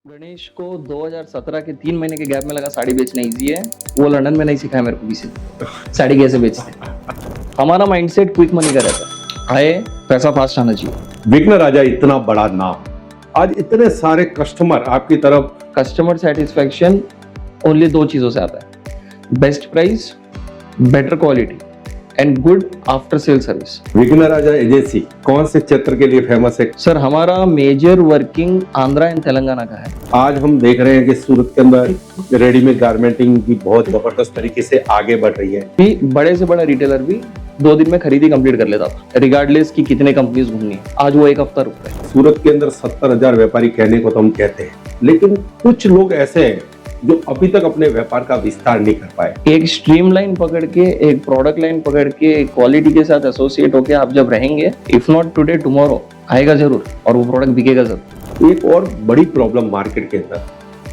गणेश को 2017 के 3 महीने के गैप में लगा साड़ी बेचना इजी है। वो लंदन में नहीं सिखाया मेरे को किसी ने साड़ी कैसे बेचते हैं। हमारा माइंडसेट क्विक मनी का रहता है, आए पैसा फास्ट आना चाहिए। विघ्न राजा इतना बड़ा नाम, आज इतने सारे कस्टमर आपकी तरफ। कस्टमर सेटिस्फेक्शन ओनली 2 चीजों से आता है, best price, better quality and good after sale service. विघ्न राजा एजेंसी कौन से क्षेत्र के लिए फेमस है? सर हमारा major working Andhra and Telangana का है। आज हम देख रहे हैं कि सूरत के अंदर रेडीमेड गारमेंटिंग भी बहुत जबरदस्त तरीके से आगे बढ़ रही है। भी बड़े से बड़ा रिटेलर भी 2 दिन में खरीदी कंप्लीट कर लेता था, रिगार्डलेस कि कितने कंपनीज घूमनी है। आज वो 1 हफ्ता रुकता है। सूरत के अंदर 70,000 व्यापारी कहने को तो हम कहते हैं, लेकिन कुछ लोग ऐसे हैं जो अभी तक अपने व्यापार का विस्तार नहीं कर पाए। एक स्ट्रीम लाइन पकड़ के, एक प्रोडक्ट लाइन पकड़ के, क्वालिटी के साथ एसोसिएट होके आप जब रहेंगे, इफ नॉट टुडे टुमारो आएगा जरूर और वो प्रोडक्ट बिकेगा जरूर। एक और बड़ी प्रॉब्लम मार्केट के अंदर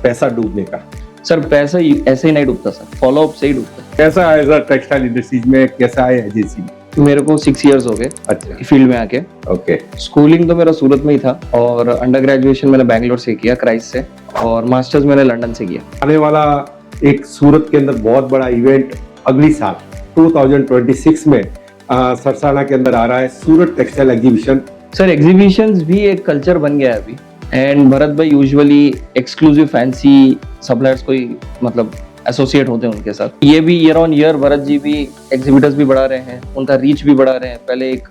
पैसा डूबने का। सर पैसा ऐसे ही नहीं डूबता सर, फॉलोअप से ही डूबता है। कैसा है टेक्सटाइल इंडस्ट्रीज में, कैसा है एजेंसी में? मेरे को 6 इयर्स हो गए अच्छा, फील्ड में आके। ओके। स्कूलिंग तो मेरा सूरत में ही था और अंडर ग्रेजुएशन मैंने बैंगलोर से किया, क्राइस्ट से, और मास्टर्स मैंने लंदन से किया। आने वाला एक सूरत के अंदर बहुत बड़ा इवेंट अगली साल 2026 में सरसाना के अंदर आ रहा है, सूरत टेक्सटाइल एग्जीबिशन। सर एग्जीबिशंस भी एक कल्चर बन गया है अभी, एंड भरत भाई यूजुअली एक्सक्लूसिव फैंसी सप्लायर्स कोई मतलब एसोसिएट होते हैं उनके साथ। ये भी year on year Bharat ji भी एग्जीबिटर्स भी बढ़ा रहे हैं, उनका रीच भी बढ़ा रहे हैं। पहले एक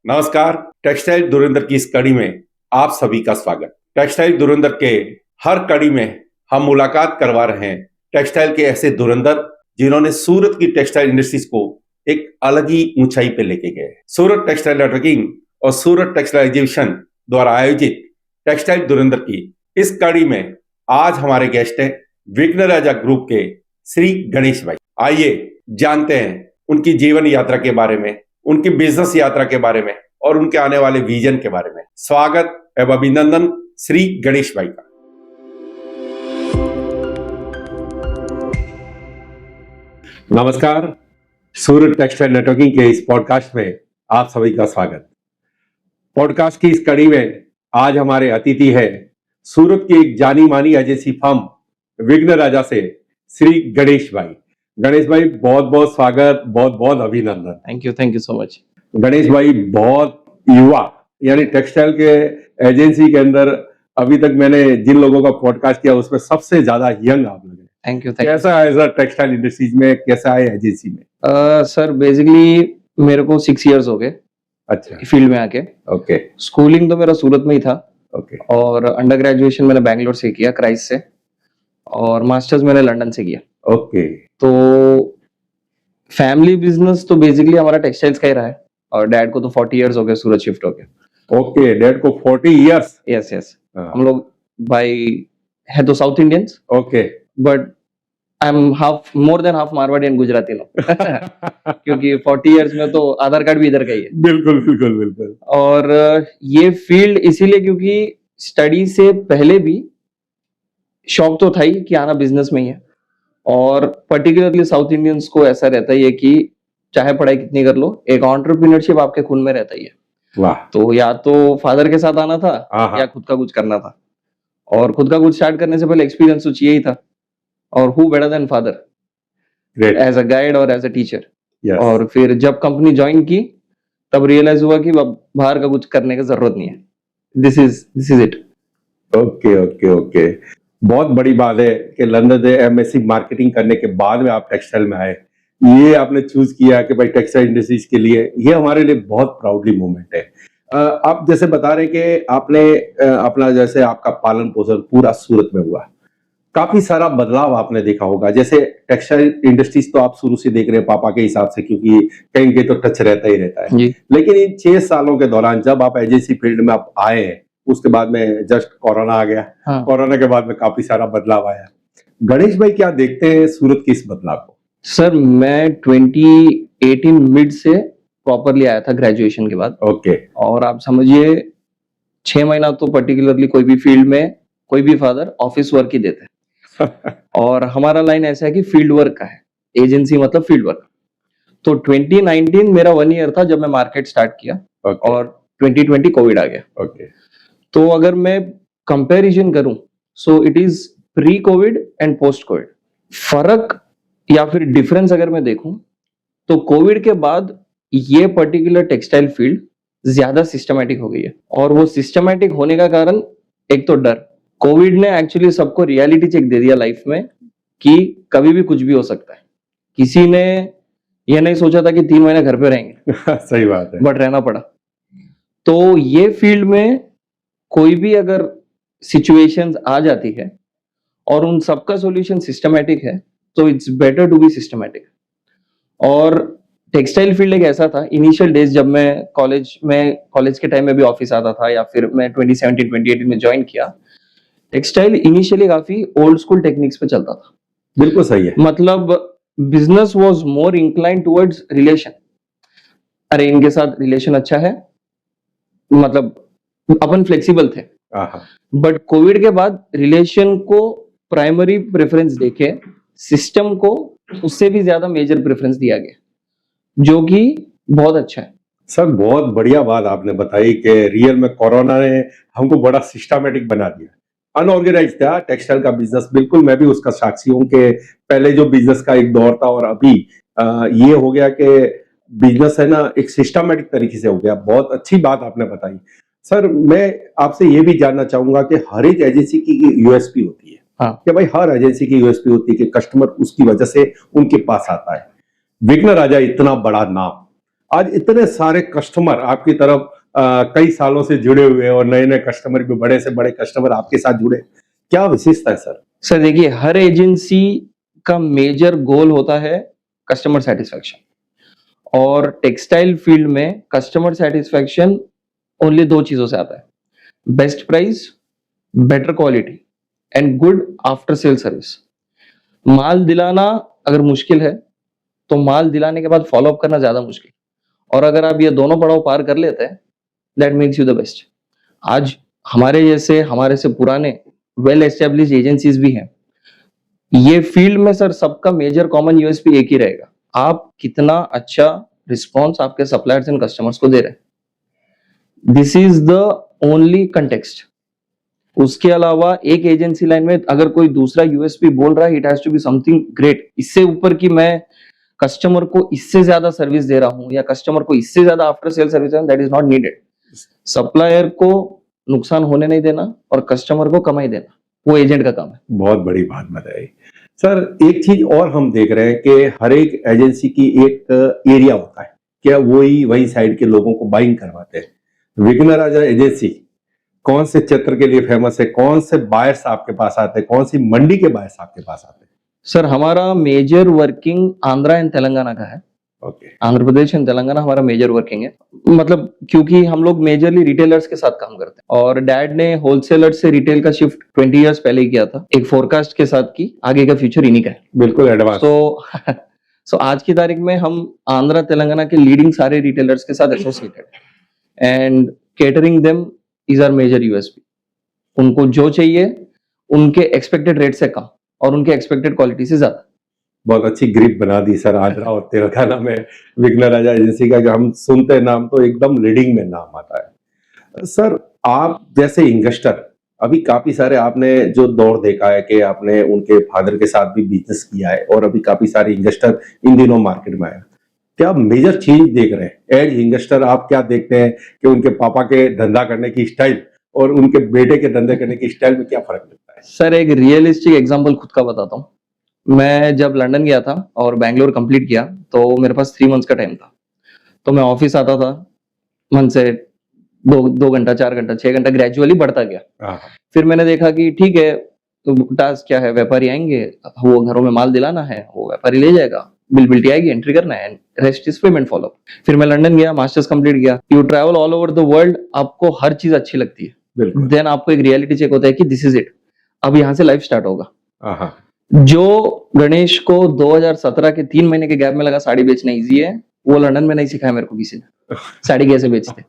नमस्कार, टेक्सटाइल धुरंधर की इस कड़ी में आप सभी का स्वागत। टेक्सटाइल धुरंधर के हर कड़ी में हम मुलाकात करवा रहे हैं टेक्सटाइल के ऐसे धुरंधर जिन्होंने सूरत की टेक्सटाइल इंडस्ट्रीज को एक अलग ही ऊंचाई पे लेके गए। सूरत टेक्सटाइल नेटवर्किंग और सूरत टेक्सटाइल एग्जीबिशन द्वारा आयोजित टेक्सटाइल धुरंधर की इस कड़ी में आज हमारे गेस्ट हैं विघ्न राजा ग्रुप के श्री गणेश भाई। आइए जानते हैं उनकी जीवन यात्रा के बारे में, उनकी बिजनेस यात्रा के बारे में और उनके आने वाले विजन के बारे में। स्वागत एवं अभिनंदन श्री गणेश भाई का। नमस्कार, सूरत टेक्सटाइल नेटवर्किंग के इस पॉडकास्ट में आप सभी का स्वागत। पॉडकास्ट की इस कड़ी में आज हमारे अतिथि है सूरत की एक जानी मानी एजेंसी फर्म विघ्न राजा से श्री गणेश भाई। गणेश भाई बहुत बहुत स्वागत, बहुत बहुत अभिनंदन। Thank you so much. Ganesh भाई बहुत युवा, यानी टेक्सटाइल के एजेंसी के अंदर अभी तक मैंने जिन लोगों का पॉडकास्ट किया उसमें सबसे ज्यादा यंग आप लोग हैं। Thank you. कैसा है सर टेक्सटाइल इंडस्ट्रीज में, कैसा है एजेंसी में? सर बेसिकली मेरे को 6 इयर्स हो गए अच्छा, फील्ड में आके। ओके। स्कूलिंग तो मेरा सूरत में ही था, ओके। और अंडर ग्रेजुएशन मैंने बैंगलोर से किया, क्राइस्ट से, और मास्टर्स मैंने लंदन से किया। ओके। तो फैमिली बिजनेस तो बेसिकली हमारा टेक्सटाइल्स का ही रहा है, और डैड को तो 40 इयर्स हो गए सूरत शिफ्ट होके। ओके, डैड को 40 इयर्स? यस। हम लोग भाई है तो south Indians, okay, but I am more than half Marwari and Gujarati no क्योंकि 40 इयर्स में तो आधार कार्ड भी इधर का ही है। बिल्कुल बिल्कुल बिल्कुल। और ये फील्ड इसीलिए क्योंकि स्टडी से पहले भी शौक तो था ही कि आना बिजनेस में ही है, और पर्टिकुलरली साउथ इंडियंस को ऐसा रहता ही है कि चाहे पढ़ाई कितनी कर लो, एक एंटरप्रेन्योरशिप आपके खून में रहता ही है। वाह। तो या तो फादर के साथ आना था या खुद का कुछ करना था, और खुद का कुछ स्टार्ट करने से पहले एक्सपीरियंस तो चाहिए ही था, और who better than father as a guide और एज अ टीचर। और फिर जब कंपनी ज्वाइन की तब रियलाइज हुआ कि बाहर का कुछ करने की जरूरत नहीं है। This is it. Okay okay okay. बहुत बड़ी बात है कि लंदन से एमएससी मार्केटिंग करने के बाद में आप टेक्सटाइल में आए। ये आपने चूज किया कि भाई टेक्सटाइल इंडस्ट्रीज के लिए, ये हमारे लिए बहुत प्राउडली मोमेंट है। आप जैसे बता रहे कि आपने अपना जैसे आपका पालन पोषण पूरा सूरत में हुआ, काफी सारा बदलाव आपने देखा होगा। जैसे टेक्सटाइल इंडस्ट्रीज तो आप शुरू से देख रहे हैं पापा के हिसाब से, क्योंकि कहीं कहीं तो टच रहता ही रहता है जी। लेकिन इन 6 सालों के दौरान जब आप एजेंसी फील्ड में आप आए हैं, उसके बाद में जस्ट कोरोना आ गया। हाँ। कोरोना के बाद में काफी सारा बदलाव आया। गणेश भाई क्या देखते हैं सूरत के इस बदलाव को? सर मैं 2018 मिड से प्रॉपरली आया था ग्रेजुएशन के बाद। ओके। और आप समझिए 6 महीना तो पर्टिकुलरली कोई भी फील्ड में कोई भी फादर ऑफिस वर्क ही देते हैं और हमारा लाइन ऐसा है कि फील्ड वर्क का है, एजेंसी मतलब फील्ड वर्क। तो 2019 मेरा 1 ईयर था जब मैं मार्केट स्टार्ट किया और 2020 कोविड आ गया। तो अगर मैं कंपैरिजन करूं, so it is pre Covid and post Covid. फर्क या फिर डिफरेंस अगर मैं देखूं तो कोविड के बाद ये पर्टिकुलर टेक्सटाइल फील्ड ज्यादा सिस्टमैटिक हो गई है। और वो सिस्टमैटिक होने का कारण एक तो डर, कोविड ने एक्चुअली सबको रियलिटी चेक दे दिया लाइफ में कि कभी भी कुछ भी हो सकता है। किसी ने ये नहीं सोचा था कि 3 महीने घर पे रहेंगे सही बात है, बट रहना पड़ा। तो ये फील्ड में कोई भी अगर सिचुएशंस आ जाती है और उन सबका सॉल्यूशन सिस्टमैटिक है तो it's better to be systematic. और टेक्सटाइल फील्ड एक ऐसा था, इनिशियल डेज जब मैं कॉलेज के टाइम में भी ऑफिस आता था या फिर मैं 2017-2018 में ज्वाइन किया, टेक्सटाइल इनिशियली काफी ओल्ड स्कूल टेक्निक्स पे चलता था। बिल्कुल सही है। मतलब business was more incline towards relation. अरे इनके साथ रिलेशन अच्छा है, मतलब अपन फ्लेक्सिबल थे। बट कोविड के बाद रिलेशन को प्राइमरी प्रेफरेंस देके सिस्टम को उससे भी ज्यादा मेजर प्रेफरेंस दिया गया, जो कि बहुत अच्छा है। सर बहुत बढ़िया बात आपने बताई कि रियल में कोरोना ने हमको बड़ा सिस्टमैटिक बना दिया। अनऑर्गेनाइज था टेक्सटाइल का बिजनेस, बिल्कुल मैं भी उसका साक्षी हूँ कि पहले जो बिजनेस का एक दौर था और अभी ये हो गया कि बिजनेस है ना एक सिस्टमैटिक तरीके से हो गया। बहुत अच्छी बात आपने बताई। सर मैं आपसे ये भी जानना चाहूंगा कि हर एक एजेंसी की यूएसपी होती है। हाँ। कि भाई हर एजेंसी की यूएसपी होती है कि कस्टमर उसकी वजह से उनके पास आता है। विघ्न राजा इतना बड़ा नाम, आज इतने सारे कस्टमर आपकी तरफ कई सालों से जुड़े हुए हैं और नए नए कस्टमर भी, बड़े से बड़े कस्टमर आपके साथ जुड़े, क्या विशेषता है सर? सर देखिए, हर एजेंसी का मेजर गोल होता है कस्टमर सेटिस्फेक्शन, और टेक्सटाइल फील्ड में कस्टमर सेटिस्फेक्शन ओनली 2 चीजों से आता है, best price, better quality and good after sale service. माल दिलाना अगर मुश्किल है तो माल दिलाने के बाद फॉलो अप करना ज्यादा मुश्किल, और अगर आप ये दोनों पड़ाव पार कर लेते हैं that makes you the best. आज हमारे से पुराने वेल एस्टेब्लिश एजेंसीज भी हैं। ये फील्ड में सर सबका मेजर कॉमन यूएसपी एक ही रहेगा, आप कितना अच्छा रिस्पॉन्स आपके सप्लायर्स एंड कस्टमर्स को दे रहे हैं। This is the only context. उसके अलावा एक एजेंसी लाइन में अगर कोई दूसरा यूएसपी बोल रहा है, it has to be something great. इससे ऊपर की मैं कस्टमर को इससे ज्यादा सर्विस दे रहा हूं या कस्टमर को इससे ज्यादा after sale service, that is not needed. Supplier को नुकसान होने नहीं देना और कस्टमर को कमाई देना, वो एजेंट का काम है। बहुत बड़ी बात बताई सर। एक चीज और हम देख रहे हैं कि हर एक एजेंसी की एक एरिया होता है, क्या वही साइड के लोगों को बाइंग करवाते हैं। विघ्न राजा एजेंसी कौन से क्षेत्र के लिए फेमस है, कौन से बायर्स आपके पास आते हैं, कौन सी मंडी के बायर्स आपके पास आते हैं? सर हमारा major working Andhra and Telangana का है। आंध्र प्रदेश एंड तेलंगाना हमारा मेजर वर्किंग है, मतलब क्योंकि हम लोग मेजरली रिटेलर्स के साथ काम करते हैं और डैड ने होलसेलर से रिटेल का शिफ्ट 20 इयर्स पहले ही किया था, एक फोरकास्ट के साथ की आगे का फ्यूचर इन्हीं का है। बिल्कुल एडवांस। सो आज की तारीख में हम आंध्रा तेलंगाना के लीडिंग सारे रिटेलर्स के साथ associated and catering them is our major USP. उनको जो चाहिए उनके एक्सपेक्टेड रेट से कम और उनके एक्सपेक्टेड क्वालिटी से ज्यादा। बहुत अच्छी ग्रिप बना दी सर आंध्रा और तेलंगाना में विघ्न राजा एजेंसी का। हम सुनते हैं नाम तो एकदम लीडिंग में नाम आता है। सर आप जैसे इन्वेस्टर, अभी काफी सारे आपने जो दौर देखा है कि आपने उनके फादर के साथ भी बिजनेस किया है और अभी काफी सारे इन्वेस्टर इन दिनों मार्केट में आए, क्या मेजर चेंज देख रहे हैं एज इन्वेस्टर? आप क्या देखते हैं कि उनके पापा के धंधा करने की स्टाइल और उनके बेटे के धंधे करने की स्टाइल में क्या फर्क लगता है? सर एक रियलिस्टिक एग्जांपल खुद का बताता हूँ। मैं जब लंदन गया था और बैंगलोर कंप्लीट किया तो मेरे पास 3 मंथ्स का टाइम था, तो मैं ऑफिस आता था, मन से 2 घंटा 4 घंटा 6 घंटा ग्रेजुअली बढ़ता गया। फिर मैंने देखा कि ठीक है, तो टास्क क्या है, व्यापारी आएंगे, वो घरों में माल दिलाना है, वो व्यापारी ले जाएगा, बिल आएगी, एंट्री करना है, रेस्ट इज पेमेंट फॉलो। फिर मैं लंदन गया, मास्टर्स कंप्लीट किया। You travel all over the world, आपको हर चीज अच्छी लगती है, देन आपको एक रियलिटी चेक होता है कि दिस इज इट, अब यहाँ से लाइफ स्टार्ट होगा। जो गणेश को 2017 के 3 महीने के गैप में लगा साड़ी बेचना इजी है, वो लंदन में नहीं सिखाया मेरे को किसी ने साड़ी कैसे बेचते।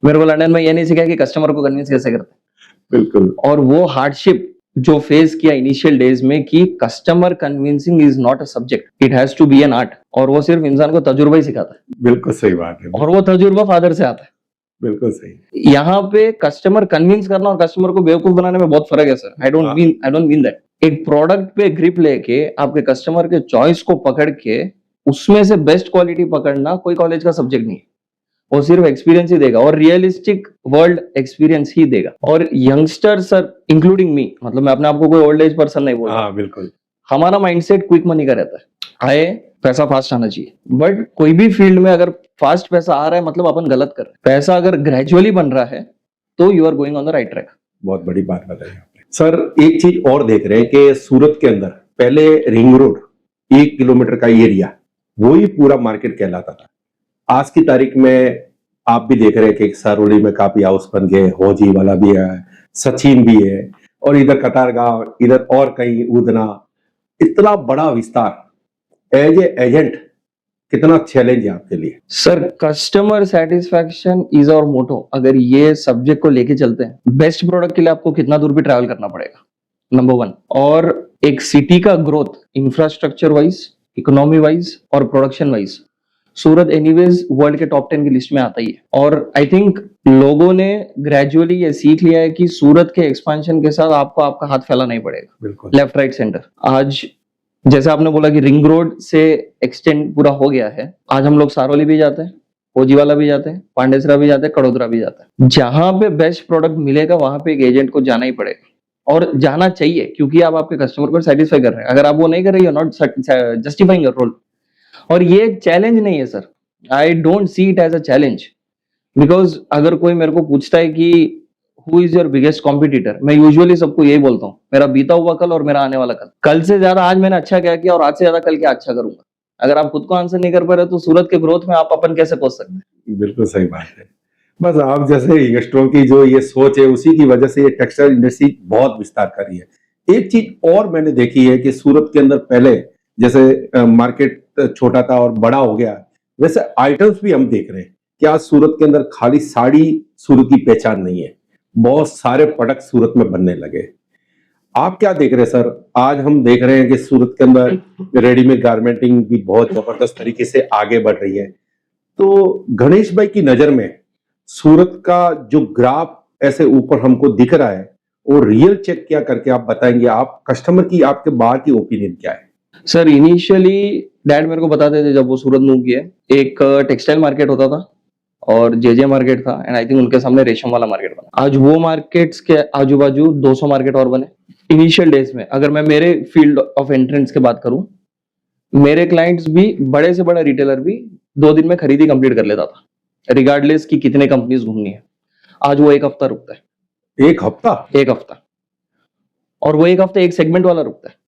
मेरे को लंदन में ये नहीं सिखाया कि कस्टमर को कन्विंस कैसे करते। बिल्कुल। और वो हार्डशिप जो फेस किया इनिशियल डेज में कि customer convincing is not a subject, it has to be an art, और वो सिर्फ इंसान को तजुर्बा ही सिखाता है, बिल्कुल सही बात है, और वो तजुर्बा फादर से आता है। बिल्कुल सही। यहाँ पे कस्टमर कन्विंस करना और कस्टमर को बेवकूफ बनाने में बहुत फर्क है sir. I don't mean that. एक प्रोडक्ट पे ग्रिप लेके आपके कस्टमर के चॉइस को पकड़ के उसमें से बेस्ट क्वालिटी पकड़ना कोई कॉलेज का सब्जेक्ट नहीं है, वो सिर्फ एक्सपीरियंस ही देगा और रियलिस्टिक वर्ल्ड एक्सपीरियंस ही देगा। और यंगस्टर सर इंक्लूडिंग मी, मतलब मैं अपने आप को कोई ओल्ड एज पर्सन नहीं बोल रहा। हाँ बिल्कुल। हमारा माइंडसेट क्विक मनी का रहता है, आए पैसा फास्ट आना चाहिए, बट कोई भी फील्ड में अगर फास्ट पैसा आ रहा है मतलब अपन गलत कर रहे हैं। पैसा अगर ग्रेजुअली बन रहा है तो you are going on the right track. बहुत बड़ी बात बताई आपने सर। एक चीज और देख रहे हैं कि सूरत के अंदर पहले रिंग रोड 1 किलोमीटर का एरिया वो ही पूरा मार्केट कहलाता था। आज की तारीख में आप भी देख रहे हैं कि सारोली में काफी हाउस बन गए, होजी वाला भी है, सचिन भी है, और इधर कतारगांव, इधर और कहीं उदना, इतना बड़ा विस्तार। एज ए एजेंट कितना चैलेंज है आपके लिए? Sir customer satisfaction is our motto. अगर ये सब्जेक्ट को लेके चलते हैं, बेस्ट प्रोडक्ट के लिए आपको कितना दूर भी ट्रैवल करना पड़ेगा, नंबर 1। और एक सिटी का growth infrastructure wise, economy wise और प्रोडक्शन वाइज सूरत एनीवेज वर्ल्ड के टॉप 10 की लिस्ट में आता ही है। और आई थिंक लोगों ने ग्रेजुअली ये सीख लिया है कि सूरत के एक्सपेंशन के साथ आपको आपका हाथ फैलाना ही पड़ेगा, बिल्कुल लेफ्ट राइट सेंटर। आज जैसे आपने बोला कि रिंग रोड से एक्सटेंड पूरा हो गया है, आज हम लोग सारोली भी जाते हैं, होजीवाला भी जाते हैं, पांडेसरा भी जाते हैं, कड़ोदरा भी जाते हैं। जहां पे बेस्ट प्रोडक्ट मिलेगा वहां पे एक एजेंट को जाना ही पड़ेगा और जाना चाहिए, क्योंकि आप आपके कस्टमर को सेटिस्फाई कर रहे हैं। अगर आप वो नहीं कर रहे, you are not justifying your role. और ये चैलेंज नहीं है sir, I don't see it as a challenge, because अगर कोई मेरे को पूछता है कि who is your biggest competitor, मैं यूजुअली सबको यही बोलता हूँ, मेरा बीता हुआ कल और मेरा आने वाला कल। कल से ज्यादा आज मैंने अच्छा क्या किया और आज से ज्यादा कल क्या अच्छा करूंगा। अगर आप खुद को आंसर नहीं कर पा रहे तो सूरत के ग्रोथ में आप अपन कैसे पहुंच सकते हैं? बिल्कुल सही बात है। बस आप जैसे यंगस्टरों की जो ये सोच है उसी की वजह से ये टेक्सटाइल इंडस्ट्री बहुत विस्तार कर रही है। एक चीज और मैंने देखी है कि सूरत के अंदर पहले जैसे मार्केट छोटा था और बड़ा हो गया, वैसे आइटम्स भी हम देख रहे हैं कि आज सूरत के अंदर खाली साड़ी सूरत की पहचान नहीं है, बहुत सारे प्रोडक्ट सूरत में बनने लगे। आप क्या देख रहे हैं सर? आज हम देख रहे हैं कि सूरत के अंदर रेडीमेड गारमेंटिंग भी बहुत जबरदस्त तरीके से आगे बढ़ रही है। तो गणेश भाई की नजर में सूरत का जो ग्राफ ऐसे ऊपर हमको दिख रहा है वो रियल चेक क्या करके आप बताएंगे? आप कस्टमर की, आपके बाहर की ओपिनियन क्या है? सर इनिशियली डैड मेरे को बताते थे जब वो सूरत मूव किए, एक टेक्सटाइल मार्केट होता था और जेजे मार्केट था, एंड आई थिंक उनके सामने रेशम वाला मार्केट बना। आज वो मार्केट्स के आजू बाजू 200 मार्केट और बने इनिशियल डेज में। अगर मैं मेरे फील्ड ऑफ एंट्रेंस की बात करूं, मेरे क्लाइंट्स भी, बड़े से बड़ा रिटेलर भी 2 दिन में खरीदी कंप्लीट कर लेता था, रिगार्डलेस कि कितने कंपनीज घूमनी है। आज वो 1 हफ्ता रुकता है। 1 हफ्ता? 1 हफ्ता। और वो 1 हफ्ता एक सेगमेंट वाला रुकता है।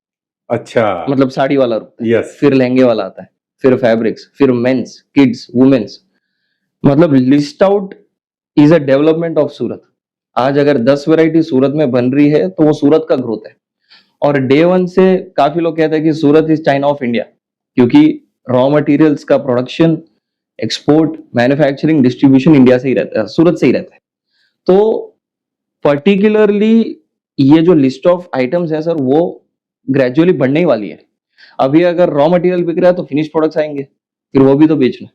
अच्छा, मतलब साड़ी वाला रुकता है, यस। फिर लहंगे वाला आता है, फिर फैब्रिक्स, फिर मेंस, किड्स, वुमेन्स। मतलब list out is a development of Surat. आज अगर 10 वैरायटी सूरत में बन रही है तो वो सूरत का ग्रोथ है। और डे 1 से काफी लोग कहते हैं कि सूरत इज चाइना ऑफ इंडिया, क्योंकि रॉ मटेरियल्स का production, export, manufacturing, distribution India से ही रहता है, सूरत से ही रहता है। तो पर्टिकुलरली ये जो लिस्ट ऑफ आइटम्स है सर, वो ग्रेजुअली बढ़ने ही वाली है। अभी अगर रॉ मटेरियल बिक रहा है तो फिनिश प्रोडक्ट्स आएंगे, फिर वो भी तो बेचना।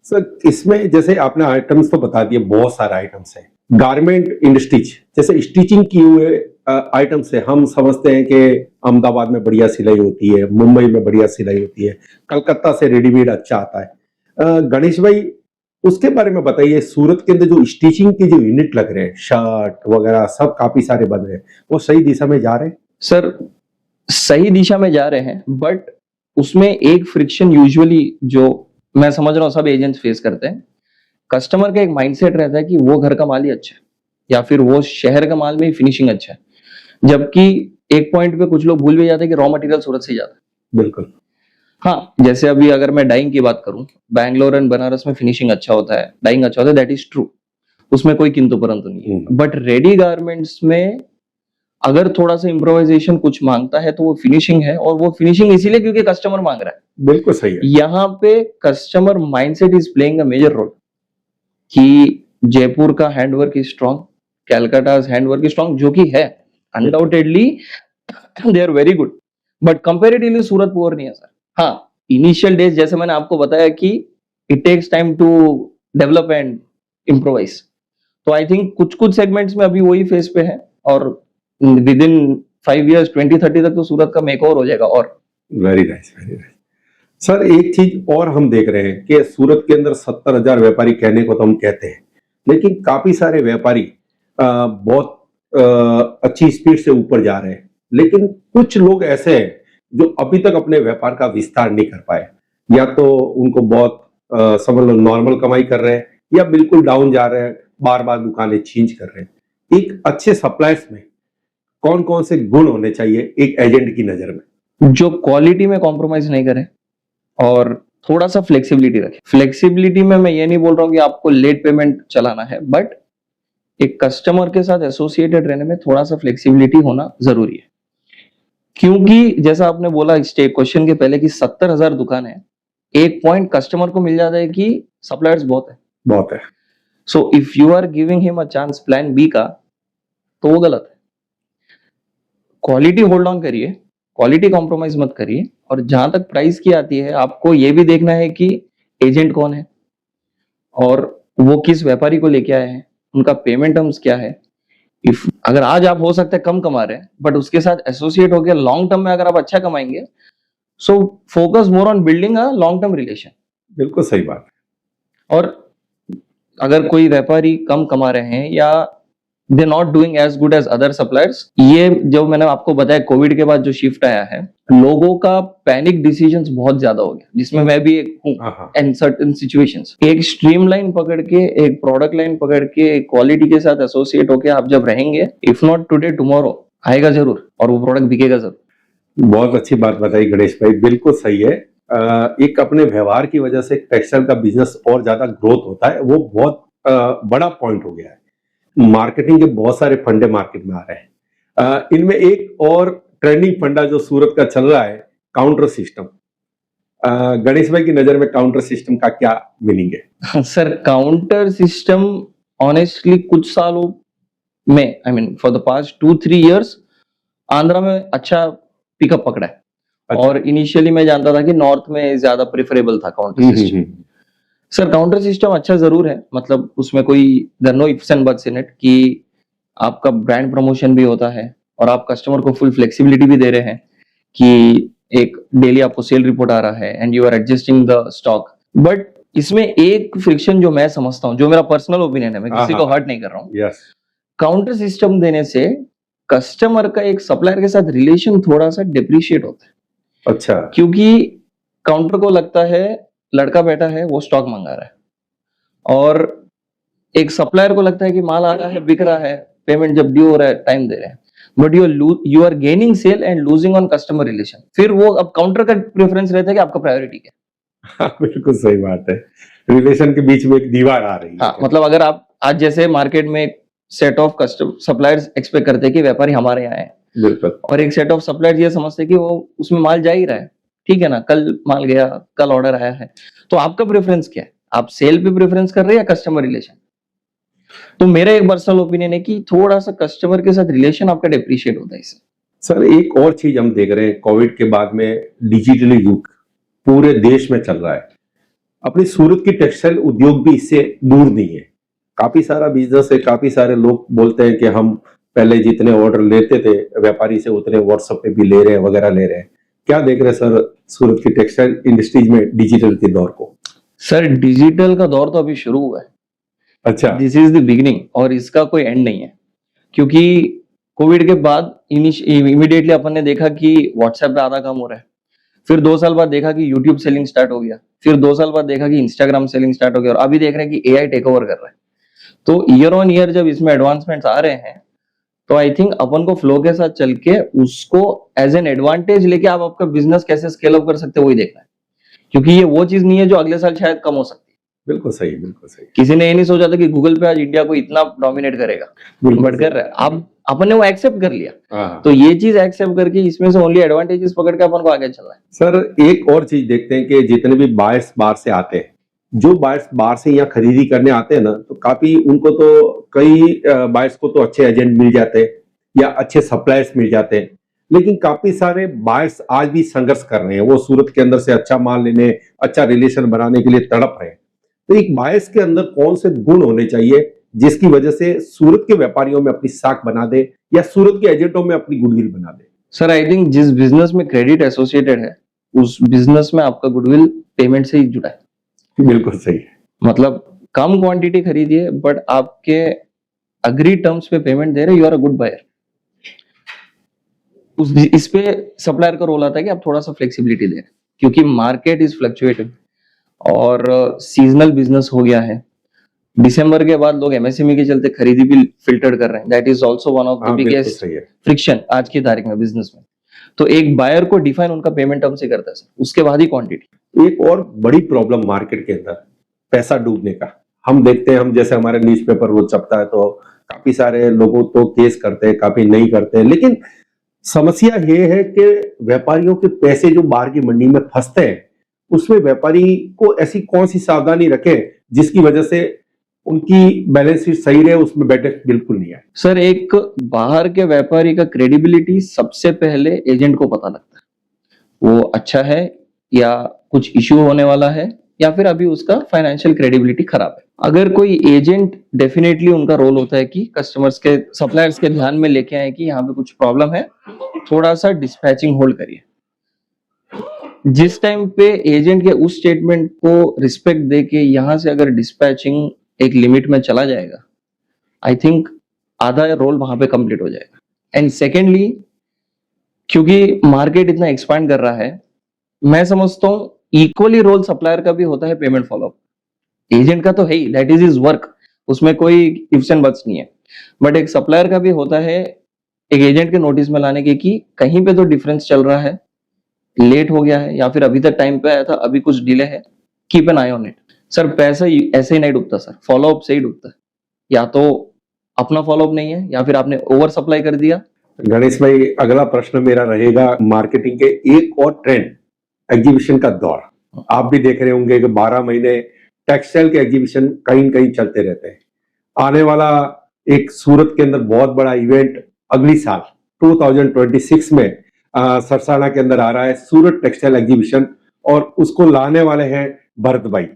सर इसमें जैसे आपने आइटम्स तो बता दिए, बहुत सारे आइटम्स हैं। गारमेंट इंडस्ट्रीज जैसे स्टिचिंग किए हुए आइटम्स है, हम समझते हैं कि अहमदाबाद में बढ़िया सिलाई होती है, मुंबई में बढ़िया सिलाई होती है, कलकत्ता से रेडीमेड अच्छा आता है। गणेश भाई उसके बारे में बताइए, सूरत के अंदर जो स्टिचिंग के जो यूनिट लग रहे हैं, शर्ट वगैरह सब काफी सारे बन रहे हैं, वो सही दिशा में जा रहे हैं? सर सही दिशा में जा रहे हैं, बट उसमें एक फ्रिक्शन यूजुअली जो मैं समझ रहा हूँ सब एजेंट्स फेस करते हैं। कस्टमर का एक माइंडसेट रहता है कि वो घर का माल ही अच्छा है या फिर वो शहर का माल में ही फिनिशिंग अच्छा है, जबकि एक पॉइंट पे कुछ लोग भूल भी जाते हैं कि रॉ मटेरियल सूरत से ही जाता है। बिल्कुल। हाँ, जैसे अभी अगर मैं डाइंग की बात करूं, बैंगलोर एंड बनारस में फिनिशिंग अच्छा होता है, डाइंग अच्छा होता है, दैट इज ट्रू, उसमें कोई किंतु परंतु नहीं है। बट रेडी गारमेंट्स में अगर थोड़ा सा इम्प्रोवाइजेशन कुछ मांगता है तो वो फिनिशिंग है, और वो फिनिशिंग इसीलिए क्योंकि कस्टमर मांग रहा है। बिल्कुल सही है। यहाँ पे customer mindset is playing a major role कि जयपुर का handwork is strong, Calcutta handwork is strong, जो कि है, undoubtedly they are very good, but comparatively Surat poor नहीं है सर। हाँ, इनिशियल डेज जैसे मैंने आपको बताया कि it takes time to develop and improvise, तो आई थिंक कुछ कुछ सेगमेंट्स में अभी वही फेज पे है, और विद इन 5 years 2030 तक तो सूरत का मेक ओवर हो जाएगा। और very nice, very nice. Sir एक चीज और हम देख रहे हैं कि सूरत के अंदर 70,000 व्यापारी कहने को तो हम कहते हैं, लेकिन काफी सारे व्यापारी बहुत अच्छी स्पीड से ऊपर जा रहे हैं, लेकिन कुछ लोग ऐसे हैं जो अभी तक अपने व्यापार का विस्तार नहीं कर पाए, या तो उनको बहुत समझ लो नॉर्मल कमाई कर रहे हैं, या बिल्कुल डाउन जा रहे हैं, बार बार दुकानें चेंज कर रहे हैं। एक अच्छे सप्लायर्स में कौन कौन से गुण होने चाहिए एक एजेंट की नजर में? जो क्वालिटी में कॉम्प्रोमाइज नहीं करे और थोड़ा सा फ्लेक्सिबिलिटी रखे। फ्लेक्सिबिलिटी में मैं ये नहीं बोल रहा हूँ कि आपको लेट पेमेंट चलाना है, बट एक कस्टमर के साथ एसोसिएटेड रहने में थोड़ा सा फ्लेक्सिबिलिटी होना जरूरी है। क्योंकि जैसा आपने बोला क्वेश्चन के पहले कि 70,000 दुकान है, एक पॉइंट कस्टमर को मिल जाता है कि सप्लायर्स बहुत है। So if you are giving him a chance plan B का, तो वो गलत है। क्वालिटी होल्ड ऑन करिए, क्वालिटी कॉम्प्रोमाइज मत करिए, और जहां तक प्राइस की आती है आपको ये भी देखना है कि एजेंट कौन है और वो किस व्यापारी को लेके आए हैं, उनका पेमेंट टर्म्स क्या है। इफ अगर आज आप हो सकता है कम कमा रहे हैं, बट उसके साथ एसोसिएट होकर लॉन्ग टर्म में अगर आप अच्छा कमाएंगे, so focus more on building a long term relation. बिल्कुल सही बात। और अगर कोई व्यापारी कम कमा रहे हैं या they not doing as good as other suppliers, ये जो मैंने आपको बताया कोविड के बाद जो शिफ्ट आया है, लोगों का पैनिक डिसीजंस बहुत ज्यादा हो गया, जिसमें मैं भी एक हूँ इन सर्टेन सिचुएशंस। एक स्ट्रीमलाइन पकड़ के, एक प्रोडक्ट लाइन पकड़ के, क्वालिटी के साथ एसोसिएट होके आप जब रहेंगे, इफ नॉट टुडे टुमारो आएगा जरूर, और वो प्रोडक्ट बिकेगा जरूर। बहुत अच्छी बात बताई गणेश भाई, बिल्कुल सही है। एक अपने व्यवहार की वजह से टेक्सटाइल का बिजनेस और ज्यादा ग्रोथ होता है, वो बहुत बड़ा पॉइंट हो गया है। मार्केटिंग के बहुत सारे फंडे मार्केट में आ रहे हैं, इनमें एक और ट्रेंडिंग फंडा जो सूरत का चल रहा है, काउंटर सिस्टम। गणेश भाई की नजर में काउंटर सिस्टम का क्या मीनिंग है? सर काउंटर सिस्टम ऑनेस्टली कुछ सालों में, I mean for the past 2-3 years Andhra में अच्छा पिकअप पकड़ा है। अच्छा। और इनिशियली मैं जानता था कि नॉर्थ में ज्यादा प्रेफरेबल था counter system. Sir counter system अच्छा जरूर है, मतलब उसमें कोई there no ifs and buts in it, कि आपका ब्रांड प्रमोशन भी होता है और आप कस्टमर को फुल फ्लेक्सिबिलिटी भी दे रहे हैं कि एक डेली आपको सेल रिपोर्ट आ रहा है and you are adjusting the stock. But इसमें एक फ्रिक्शन जो मैं समझता हूँ, जो मेरा पर्सनल ओपिनियन है, मैं किसी को हर्ट नहीं कर रहा हूँ, काउंटर सिस्टम देने से कस्टमर का एक सप्लायर के साथ रिलेशन थोड़ा सा डिप्रिशिएट होता है। अच्छा। क्योंकि काउंटर को लगता है लड़का बैठा है, वो स्टॉक मंगा रहा है, और एक सप्लायर को लगता है कि माल आ रहा है, बिक रहा है, पेमेंट जब ड्यू हो रहा है टाइम दे रहे हैं, but you are gaining sale and losing on customer relation. फिर वो अब काउंटर का प्रेफरेंस रहता है कि आपका प्रायोरिटी क्या है। बिल्कुल सही बात है, रिलेशन के बीच में एक दीवार आ रही है। हाँ, मतलब अगर आप आज जैसे मार्केट में set of customer suppliers expect करते हैं कि व्यापारी हमारे यहाँ है, बिल्कुल, और एक सेट ऑफ सप्लायर्स ये समझते हैं कि वो उसमें माल जा ही रहा है, ठीक है ना, कल माल गया, कल ऑर्डर आया है, तो आपका प्रेफरेंस क्या है? आप सेल पे प्रेफरेंस कर रहे हैं या कस्टमर रिलेशन? तो मेरा एक पर्सनल ओपिनियन है कि थोड़ा सा कस्टमर के साथ रिलेशन आपका डिप्रिशिएट होता है इससे। सर एक और चीज हम देख रहे हैं, कोविड के बाद में डिजिटल युग पूरे देश में चल रहा है। अपनी सूरत की टेक्सटाइल उद्योग भी इससे दूर नहीं है, काफी सारा बिजनेस है। काफी सारे लोग बोलते हैं कि हम पहले जितने ऑर्डर लेते थे व्यापारी से, उतने व्हाट्सएप पे भी ले रहे हैं, वगैरह ले रहे हैं। क्या देख रहे हैं सर सूरत की टेक्सटाइल इंडस्ट्रीज में डिजिटल के दौर को? सर डिजिटल का दौर तो अभी शुरू हुआ है। अच्छा, दिस इज द बिगिनिंग, और इसका कोई एंड नहीं है। क्योंकि कोविड के बाद इमीडिएटली अपन ने देखा कि व्हाट्सएप पे आधा काम हो रहा है, फिर 2 साल बाद देखा कि यूट्यूब सेलिंग स्टार्ट हो गया, फिर 2 साल बाद देखा कि इंस्टाग्राम सेलिंग स्टार्ट हो गया, और अभी देख रहे हैं कि एआई टेक ओवर कर रहा है। तो ईयर ऑन ईयर जब इसमें एडवांसमेंट्स आ रहे हैं, तो आई थिंक अपन को फ्लो के साथ चल के उसको एज एन एडवांटेज लेके आप आपका बिजनेस कैसे स्केल अप कर सकते हो वही देखना है। क्योंकि ये वो चीज नहीं है जो अगले साल शायद कम हो सकती है। बिल्कुल सही, बिल्कुल सही। किसी ने ये नहीं सोचा था कि गूगल पे आज इंडिया को इतना डोमिनेट करेगा, बट कर रहा है। अब अपन ने वो एक्सेप्ट कर लिया, तो ये चीज एक्सेप्ट करके इसमें से ओनली एडवांटेजेस पकड़ के अपन को आगे चलना है। सर एक और चीज देखते हैं कि जितने भी बायर्स बाहर से आते हैं, जो बायर्स बाहर से यहाँ खरीदी करने आते हैं ना, तो काफी उनको तो कई बायर्स को तो अच्छे एजेंट मिल जाते हैं, या अच्छे सप्लायर्स मिल जाते हैं, लेकिन काफी सारे बायर्स आज भी संघर्ष कर रहे हैं। वो सूरत के अंदर से अच्छा माल लेने, अच्छा रिलेशन बनाने के लिए तड़प रहे हैं। तो एक बायर्स के अंदर कौन से गुण होने चाहिए जिसकी वजह से सूरत के व्यापारियों में अपनी साख बना दे या सूरत के एजेंटों में अपनी गुडविल बना दे? सर आई थिंक जिस बिजनेस में क्रेडिट एसोसिएटेड है उस बिजनेस में आपका गुडविल पेमेंट से ही जुड़ा है। बिल्कुल सही है। मतलब कम क्वांटिटी खरीदिए बट आपके अग्री टर्म्स पे पेमेंट दे रहे, you are a good buyer. इस पे सप्लायर का रोल आता है कि आप थोड़ा सा फ्लेक्सिबिलिटी दें, क्योंकि मार्केट इज फ्लक्चुएटिंग और सीजनल बिजनेस हो गया है। दिसंबर के बाद लोग एमएसएमई के चलते खरीदी भी फिल्टर कर रहे हैं। That is also one of the biggest friction आज की तारीख में बिजनेस में। तो एक बायर को डिफाइन उनका पेमेंट टर्म से करता है सर, उसके बाद ही क्वांटिटी। एक और बड़ी प्रॉब्लम मार्केट के अंदर पैसा डूबने का हम देखते हैं। हम जैसे हमारे न्यूज़पेपर रोज छपता है तो काफी सारे लोगों तो केस करते हैं, काफी नहीं करते हैं, लेकिन समस्या ये है कि व्यापारियों के पैसे जो बाहर की मंडी में फंसते हैं उसमें व्यापारी को ऐसी कौन सी सावधानी रखे जिसकी वजह से उनकी बैलेंस शीट सही रहे, उसमें बैठक बिल्कुल नहीं आए? सर एक बाहर के व्यापारी का क्रेडिबिलिटी सबसे पहले एजेंट को पता लगता है, वो अच्छा है या कुछ इश्यू होने वाला है या फिर अभी उसका फाइनेंशियल क्रेडिबिलिटी खराब है। अगर कोई एजेंट, डेफिनेटली उनका रोल होता है कि कस्टमर्स के, सप्लायर्स के ध्यान में लेके आए कि यहाँ पे कुछ प्रॉब्लम है, थोड़ा सा डिस्पैचिंग होल्ड करिए। जिस टाइम पे एजेंट के उस स्टेटमेंट को रिस्पेक्ट दे के यहाँ से अगर डिस्पैचिंग एक लिमिट में चला जाएगा, आई थिंक आधा रोल वहां पे कंप्लीट हो जाएगा। एंड सेकेंडली, क्योंकि मार्केट इतना एक्सपांड कर रहा है, मैं समझता हूँ इक्वली रोल सप्लायर का भी होता है पेमेंट फॉलोअप। एजेंट का तो है ही, दैट इज हिज वर्क, उसमें कोई इफ्स एंड बट्स नहीं है, बट एक सप्लायर का भी होता है एक एजेंट के नोटिस में लाने के कि कहीं पे तो डिफरेंस चल रहा है, लेट हो गया है या फिर अभी तक टाइम पे आया था, अभी कुछ डिले है, keep an I on it. Sir पैसा ऐसे ही नहीं डूबता सर, फॉलोअप से ही डूबता है। या तो अपना फॉलोअप नहीं है या फिर आपने ओवर सप्लाई कर दिया। गणेश भाई, अगला प्रश्न मेरा रहेगा मार्केटिंग के एक और ट्रेंड, एग्जीबिशन का दौर। आप भी देख रहे होंगे कि 12 महीने टेक्सटाइल के एग्जीबिशन कहीं न कहीं चलते रहते हैं। आने वाला एक सूरत के अंदर बहुत बड़ा इवेंट अगली साल 2026 में सरसाना के अंदर आ रहा है, सूरत टेक्सटाइल एग्जीबिशन, और उसको लाने वाले हैं भरत भाई।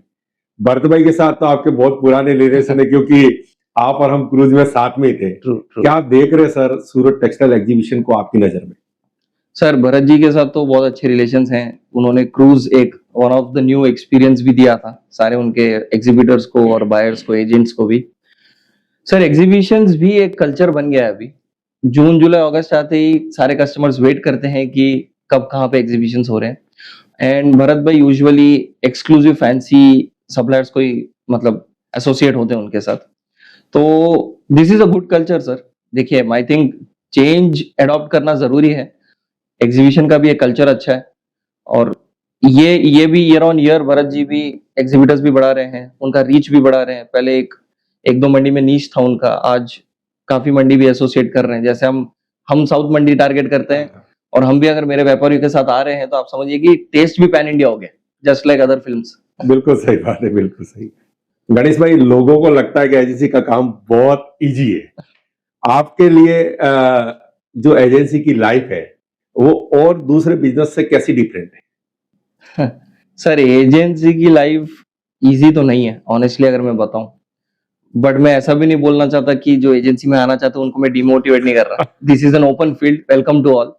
भरत भाई के साथ तो आपके बहुत पुराने रिलेशन है, क्योंकि आप और हम क्रूज में साथ में ही थे। क्या आप देख रहे सर सूरत टेक्सटाइल एग्जीबिशन को आपकी नजर में? सर भरत जी के साथ तो बहुत अच्छे रिलेशंस हैं। उन्होंने क्रूज एक one of the new experience भी दिया था सारे उनके एग्जीबिटर्स को और बायर्स को, एजेंट्स को भी। सर एग्जीबिशंस भी एक कल्चर बन गया है। अभी जून जुलाई अगस्त आते ही सारे कस्टमर्स वेट करते हैं कि कब कहाँ पे एग्जीबिशंस हो रहे हैं। एंड भरत भाई यूजुअली एक्सक्लूसिव फैंसी सप्लायर्स को ही मतलब एसोसिएट होते हैं उनके साथ। तो this is a good culture sir. देखिए आई थिंक चेंज एडॉप्ट करना जरूरी है। एग्जीबिशन का भी एक कल्चर अच्छा है और ये भी year on year Bharat ji भी एग्जीबिटर्स भी बढ़ा रहे हैं, उनका रीच भी बढ़ा रहे हैं। पहले एक दो मंडी में नीच था उनका, आज काफी मंडी भी एसोसिएट कर रहे हैं। जैसे हम साउथ मंडी टारगेट करते हैं और हम भी अगर मेरे व्यापारियों के साथ आ रहे हैं तो आप समझिए कि टेस्ट भी पैन इंडिया हो गया, जस्ट लाइक अदर फिल्म्स। बिल्कुल सही बात है, बिल्कुल सही। गणेश भाई, लोगों को लगता है कि एजेंसी का काम बहुत इजी है। आपके लिए जो एजेंसी की लाइफ है वो और दूसरे बिजनेस से कैसी डिफरेंट है? सर एजेंसी की लाइफ इजी तो नहीं है ऑनेस्टली अगर मैं बताऊं, बट मैं ऐसा भी नहीं बोलना चाहता कि जो एजेंसी में आना चाहते हैं उनको मैं डिमोटिवेट नहीं कर रहा। This is an open field, welcome to all.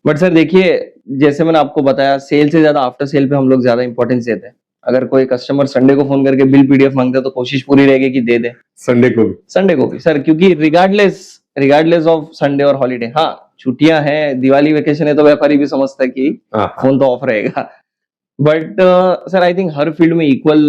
But sir देखिए, जैसे मैंने आपको बताया, सेल से ज्यादा आफ्टर सेल पे हम लोग ज्यादा इंपॉर्टेंस देते हैं। अगर कोई कस्टमर संडे को फोन करके बिल पीडीएफ मांगता है तो कोशिश पूरी रहेगी कि दे दे संडे को भी सर, क्योंकि रिगार्डलेस ऑफ संडे और हॉलीडे, हाँ छुट्टियां हैं, दिवाली वेकेशन है, तो व्यापारी भी समझता है कि फोन तो ऑफ रहेगा। But sir I think her field में इक्वल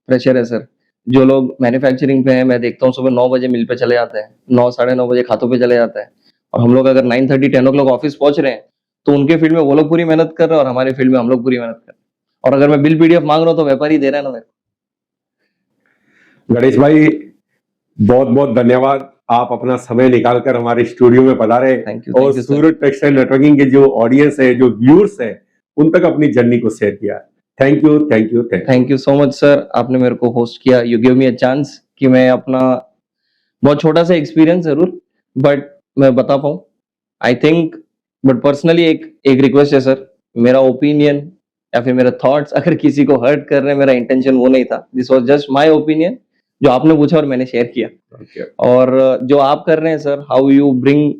प्रेशर है सर। जो लोग मैन्युफैक्चरिंग पे हैं, मैं देखता हूँ सुबह 9 बजे मिल पे चले जाते हैं, 9 साढ़े 9 बजे खातों पे चले जाते हैं, और हम लोग अगर 9:30 10 o'clock ऑफिस पहुंच रहे हैं तो उनके फील्ड में वो लोग पूरी मेहनत कर रहे हैं और हमारे फील्ड में हम लोग पूरी मेहनत कर रहे हैं। और अगर मैं बिल पीडीएफ मांग रहा हूँ तो व्यापारी दे रहा है ना मेरे को। गणेश भाई, बहुत बहुत धन्यवाद, आप अपना समय निकालकर हमारे स्टूडियो में पधारे और सूरत टेक्सटाइल नेटवर्किंग के जो ऑडियंस है, जो व्यूअर्स है, उन तक अपनी जर्नी को शेयर किया। Thank you so much sir, आपने मेरे को होस्ट किया। You give me a chance कि मैं अपना बहुत छोटा सा एक्सपीरियंस जरूर, बट मैं बता पाऊँ, आई थिंक, बट पर्सनली एक रिक्वेस्ट है सर, मेरा ओपिनियन या फिर मेरे थॉट्स अगर किसी को हर्ट कर रहे हैं, मेरा इंटेंशन वो नहीं था, this was just my opinion, जो आपने पूछा और मैंने शेयर किया। Okay. और जो आप कर रहे हैं sir, how you bring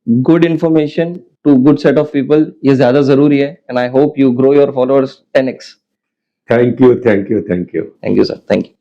good information to good set of people, ये ज्यादा जरूरी है, and I hope you grow your followers 10x। Thank you, thank you, thank you. Thank you sir, thank you.